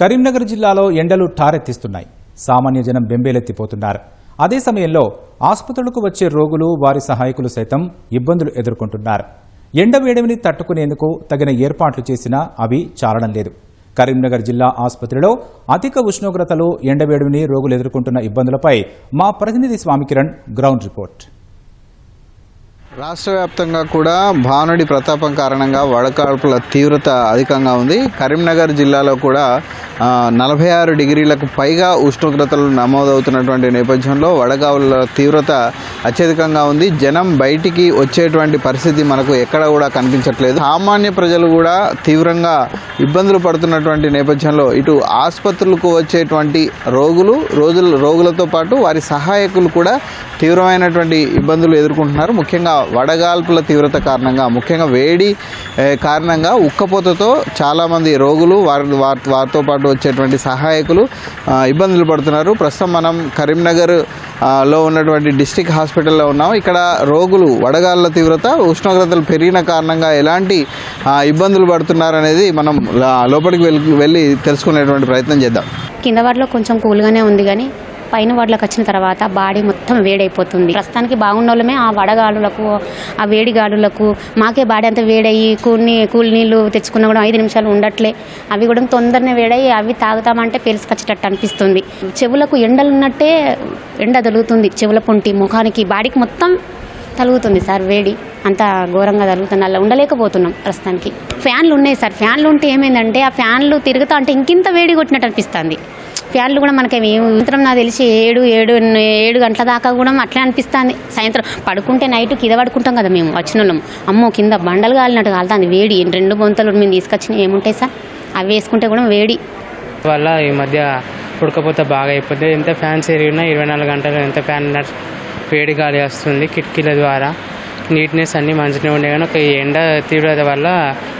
కరీంనగర్ జిల్లాలో ఎండలు ఠారెత్తిస్తున్నాయి. సామాన్య జనం బెంబేలెత్తిపోతున్నారు. అదే సమయంలో ఆసుపత్రులకు వచ్చే రోగులు, వారి సహాయకులు సైతం ఇబ్బందులు ఎదుర్కొంటున్నారు. ఎండవేడిని తట్టుకునేందుకు తగిన ఏర్పాట్లు చేసినా అవి చాలడం లేదు. కరీంనగర్ జిల్లా ఆసుపత్రిలో అధిక ఉష్ణోగ్రతలు, ఎండవేడిని రోగులు ఎదుర్కొంటున్న ఇబ్బందులపై మా ప్రతినిధి స్వామికిరణ్ గ్రౌండ్ రిపోర్ట్. రాష్ట్ర వ్యాప్తంగా కూడా భానుడి ప్రతాపం కారణంగా వడగాల్పుల తీవ్రత అధికంగా ఉంది. కరీంనగర్ జిల్లాలో కూడా 46 డిగ్రీలకు పైగా ఉష్ణోగ్రతలు నమోదవుతున్నటువంటి నేపథ్యంలో వడగాలుల తీవ్రత అత్యధికంగా ఉంది. జనం బయటికి వచ్చేటువంటి పరిస్థితి మనకు ఎక్కడ కూడా కనిపించట్లేదు. సామాన్య ప్రజలు కూడా తీవ్రంగా ఇబ్బందులు పడుతున్నటువంటి నేపథ్యంలో ఇటు ఆసుపత్రులకు వచ్చేటువంటి రోగులతో పాటు వారి సహాయకులు కూడా తీవ్రమైనటువంటి ఇబ్బందులు ఎదుర్కొంటున్నారు. ముఖ్యంగా వడగాల్పుల తీవ్రత కారణంగా, ముఖ్యంగా వేడి కారణంగా ఉక్కపోతతో చాలామంది రోగులు వారితో పాటు వచ్చేటువంటి సహాయకులు ఇబ్బందులు పడుతున్నారు. ప్రస్తుతం మనం కరీంనగర్ లో ఉన్నటువంటి డిస్ట్రిక్ట్ హాస్పిటల్లో ఉన్నాం. ఇక్కడ రోగులు వడగాళ్ళ తీవ్రత, ఉష్ణోగ్రతలు పెరిగిన కారణంగా ఎలాంటి ఇబ్బందులు పడుతున్నారు అనేది మనం లోపలికి వెళ్ళి తెలుసుకునేటువంటి ప్రయత్నం చేద్దాం. కింద వాటిలో కొంచెం కూల్గానే ఉంది, కానీ పైన వాటిలోకి వచ్చిన తర్వాత బాడీ మొత్తం వేడైపోతుంది. ప్రస్తుతానికి బాగున్న వాళ్ళమే ఆ వడగాలులకు, ఆ వేడి గాలులకు మాకే బాడీ అంతా వేడయ్యి కూల్ నీళ్ళు తెచ్చుకున్నా కూడా 5 నిమిషాలు ఉండట్లే. అవి కూడా తొందరనే వేడయ్యి అవి తాగుతామంటే పెలిసిపచ్చేటట్టు అనిపిస్తుంది. చెవులకు ఎండలు ఉన్నట్టే ఎండ తగులుతుంది. చెవుల పొంటి, ముఖానికి, బాడీకి మొత్తం తలుగుతుంది సార్. వేడి అంత ఘోరంగా తగులుతుంది. అలా ఉండలేకపోతున్నాం ప్రస్తుతానికి. ఫ్యాన్లు ఉన్నాయి సార్. ఫ్యాన్లు ఉంటే ఏమైందంటే ఆ ఫ్యాన్లు తిరుగుతా అంటే ఇంకింత వేడి కొట్టినట్టు అనిపిస్తుంది. ఫ్యాన్లు కూడా మనకేమి సాయంత్రం నాకు తెలిసి 7 గంటల దాకా కూడా అట్లే అనిపిస్తుంది. సాయంత్రం పడుకుంటే నైట్ కింద పడుకుంటాం కదా మేము వచ్చిన వాళ్ళం. అమ్మో కింద బండలు కాలినట్టు కాలుతుంది వేడి. 2 బొంతలు మేము తీసుకొచ్చినవి ఏముంటాయి సార్, అవి వేసుకుంటే కూడా వేడి వల్ల ఈ మధ్య ఉడకపోతే బాగా అయిపోతుంది. ఎంత ఫ్యాన్స్ ఎరిగినా 24 గంటలు ఎంత ఫ్యాన్ వేడి గాలి వస్తుంది కిటికీల ద్వారా. నీట్నెస్ అన్నీ మంచిగా ఉండే, కానీ ఒక ఎండ తీవ్రత వల్ల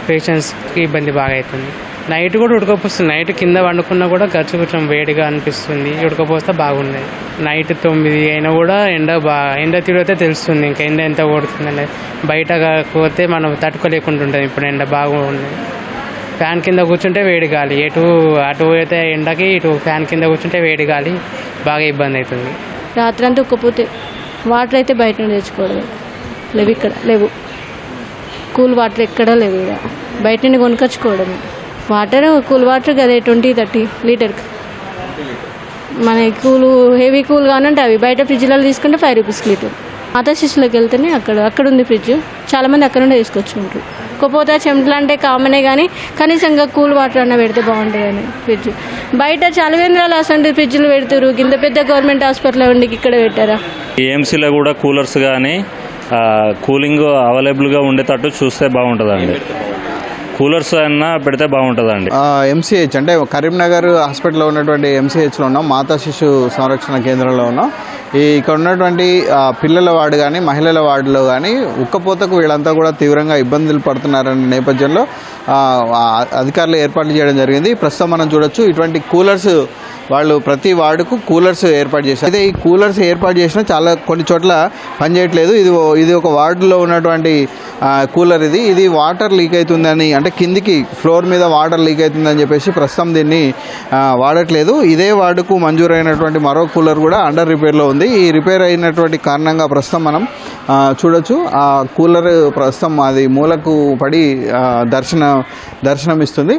పేషెంట్స్కి ఇబ్బంది బాగా అవుతుంది. నైట్ కూడా ఉడకపోస్తుంది. నైట్ కింద వండుకున్నా కూడా కొంచెం వేడిగా అనిపిస్తుంది. ఉడకపోస్తే బాగుంది. నైట్ 9 అయినా కూడా ఎండ తీవ్రత తెలుస్తుంది. ఇంకా ఎండ ఎంత కొడుతుందండి. బయట కాకపోతే మనం తట్టుకోలేకుండా ఉంటుంది. ఇప్పుడు ఎండ బాగుంది. ఫ్యాన్ కింద కూర్చుంటే వేడి గాలి, అటు అయితే ఎండకి, ఇటు ఫ్యాన్ కింద కూర్చుంటే వేడి గాలి, బాగా ఇబ్బంది అవుతుంది. రాత్రి అంతా ఉక్కపోతే వాటర్ అయితే బయట నుండి తెచ్చుకోవడం లేవు. ఇక్కడ లేవు కూల్ వాటర్, ఎక్కడా లేవు. ఇక్కడ బయట నుండి కొనుకొచ్చుకోవడం. వాటర్ కూల్ వాటర్ కదా 20-30 లీటర్కి. మన హెవీ కూల్ కానంటే అవి బయట ఫ్రిడ్జ్లలో తీసుకుంటే 5 రూపీస్ లీటర్. మాతా శిశువులోకి వెళ్తేనే అక్కడ ఉంది ఫ్రిడ్జ్. చాలామంది అక్కడ నుండి తీసుకొచ్చుకుంటారు. ఉక్కపోతే చెమటలు అంటే కామనే, కానీ కనీసంగా కూల్ వాటర్ అన్న పెడితే బాగుంటుందని ఫ్రిడ్జ్. బయట చలవేంద్రాలు అసలు ఫ్రిడ్జ్లు పెడతారు. కింద పెద్ద గవర్నమెంట్ హాస్పిటల్ ఉండి ఇక్కడ పెట్టారా? ఏఎంసీలో కూడా కూలర్స్ కానీ కూలింగ్ అవైలబుల్గా ఉండేటట్టు చూస్తే బాగుంటుందండి. కూలర్స్ అన్నా పెడితే బాగుంటుందండి. ఎంసీహెచ్ అంటే కరీంనగర్ హాస్పిటల్లో ఉన్నటువంటి ఎంసీహెచ్లో ఉన్నాం. మాతా శిశు సంరక్షణ కేంద్రంలో ఉన్నాం. ఇక్కడ ఉన్నటువంటి పిల్లల వార్డు కానీ, మహిళల వార్డులో కానీ ఉక్కపోతకు వీళ్ళంతా కూడా తీవ్రంగా ఇబ్బందులు పడుతున్నారనే నేపథ్యంలో అధికారులు ఏర్పాట్లు చేయడం జరిగింది. ప్రస్తుతం మనం చూడొచ్చు, ఇటువంటి కూలర్స్ వాళ్ళు ప్రతి వార్డుకు కూలర్స్ ఏర్పాటు చేశారు. అయితే ఈ కూలర్స్ ఏర్పాటు చేసినా కొన్ని చోట్ల పనిచేయట్లేదు. ఇది ఒక వార్డులో ఉన్నటువంటి కూలర్. ఇది వాటర్ లీక్ అవుతుందని, అంటే కిందికి ఫ్లోర్ మీద వాటర్ లీక్ అవుతుందని చెప్పేసి ప్రస్తుతం దీన్ని వాడట్లేదు. ఇదే వార్డుకు మంజూరైనటువంటి మరో కూలర్ కూడా అండర్ రిపేర్లో ఉంది. ఈ రిపేర్ అయినటువంటి కారణంగా ప్రస్తుతం మనం చూడొచ్చు, ఆ కూలర్ ప్రస్తుతం అది మూలకు పడి దర్శనమిస్తుంది.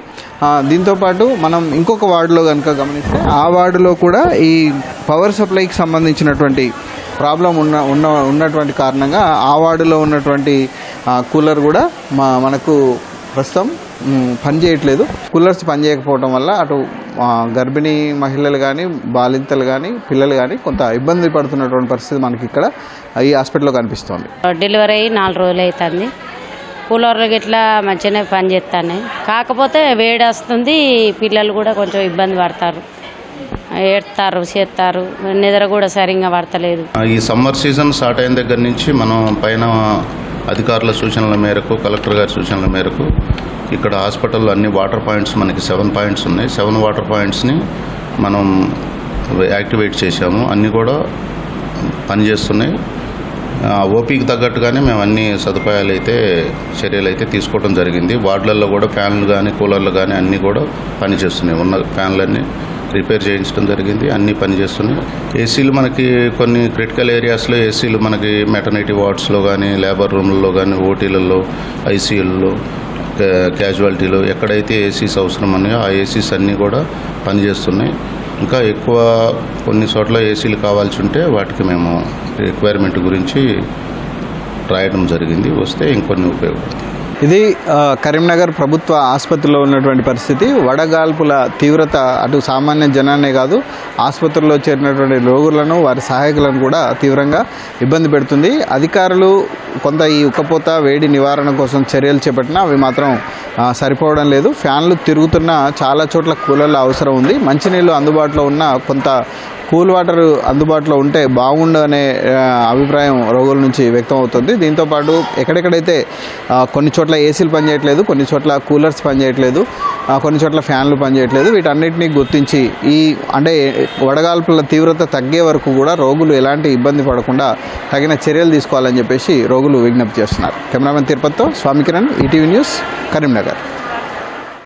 దీంతోపాటు మనం ఇంకొక వార్డులో కనుక గమనిస్తే ఆ వార్డులో కూడా ఈ పవర్ సప్లైకి సంబంధించినటువంటి ప్రాబ్లం ఉన్నటువంటి కారణంగా ఆ వార్డులో ఉన్నటువంటి కూలర్ కూడా మనకు ప్రస్తుతం పనిచేయట్లేదు. కూలర్స్ పనిచేయకపోవడం వల్ల అటు గర్భిణీ మహిళలు కానీ, బాలింతలు కానీ, పిల్లలు కానీ కొంత ఇబ్బంది పడుతున్నటువంటి పరిస్థితి మనకి ఇక్కడ ఈ హాస్పిటల్లో కనిపిస్తోంది. డెలివరీ అయ్యి 4 రోజులు అవుతుంది. కూలర్లు ఇట్లా మంచిగానే పనిచేస్తాయి. కాకపోతే వేడి వస్తుంది. పిల్లలు కూడా కొంచెం ఇబ్బంది పడతారు, ఏడతారు, చేస్తారు. నిద్ర కూడా సరిగ్గా పడతలేదు. ఈ సమ్మర్ సీజన్ స్టార్ట్ అయిన దగ్గర నుంచి మనం పైన అధికారుల సూచనల మేరకు, కలెక్టర్ గారి సూచనల మేరకు ఇక్కడ హాస్పిటల్లో అన్ని వాటర్ పాయింట్స్, మనకి 7 పాయింట్స్ ఉన్నాయి. 7 వాటర్ పాయింట్స్ని మనం యాక్టివేట్ చేశాము. అన్నీ కూడా పనిచేస్తున్నాయి. ఓపీకి తగ్గట్టుగానే మేము అన్ని సదుపాయాలు అయితే చర్యలు అయితే తీసుకోవడం జరిగింది. వార్డులలో కూడా ఫ్యాన్లు కానీ కూలర్లు కానీ అన్నీ కూడా పనిచేస్తున్నాయి. ఉన్న ఫ్యాన్లన్నీ రిపేర్ చేయించడం జరిగింది, అన్నీ పనిచేస్తున్నాయి. ఏసీలు మనకి కొన్ని క్రిటికల్ ఏరియాస్లో ఏసీలు మనకి మెటర్నిటీ వార్డ్స్లో కానీ లేబర్ రూమ్లలో కానీ ఓటీలలో ఐసీయూల్లో క్యాజువాలిటీలో ఎక్కడైతే ఏసీస్ అవసరం ఉన్నాయో ఆ ఏసీస్ అన్నీ కూడా పనిచేస్తున్నాయి. ఇంకా ఎక్కువ కొన్ని చోట్ల ఏసీలు కావాల్సి ఉంటే వాటికి మేము రిక్వైర్మెంట్ గురించి రాయడం జరిగింది. వస్తే ఇంకొన్ని ఉపయోగపడుతుంది. ఇది కరీంనగర్ ప్రభుత్వ ఆసుపత్రిలో ఉన్నటువంటి పరిస్థితి. వడగాల్పుల తీవ్రత అటు సామాన్య జనాన్నే కాదు, ఆసుపత్రిలో చేరినటువంటి రోగులను వారి సహాయకులను కూడా తీవ్రంగా ఇబ్బంది పెడుతుంది. అధికారులు కొంత ఈ ఉక్కపోత వేడి నివారణ కోసం చర్యలు చేపట్టినా అవి మాత్రం సరిపోవడం లేదు. ఫ్యాన్లు తిరుగుతున్న చాలా చోట్ల కూలర్ల అవసరం ఉంది. మంచినీళ్ళు అందుబాటులో ఉన్న కొంత కూల్ వాటర్ అందుబాటులో ఉంటే బాగుండు అనే అభిప్రాయం రోగుల నుంచి వ్యక్తం అవుతుంది. దీంతోపాటు ఎక్కడెక్కడైతే కొన్ని చోట్ల ఏసీలు పనిచేయట్లేదు, కొన్ని చోట్ల కూలర్స్ పనిచేయట్లేదు, కొన్ని చోట్ల ఫ్యాన్లు పనిచేయట్లేదు, వీటన్నిటినీ గుర్తించి అంటే వడగాల్పుల తీవ్రత తగ్గే వరకు కూడా రోగులు ఎలాంటి ఇబ్బంది పడకుండా తగిన చర్యలు తీసుకోవాలని చెప్పేసి రోగులు విజ్ఞప్తి చేస్తున్నారు. కెమెరామెన్ తిరుపతితో స్వామి కిరణ్, ఈటీవీ న్యూస్, కరీంనగర్.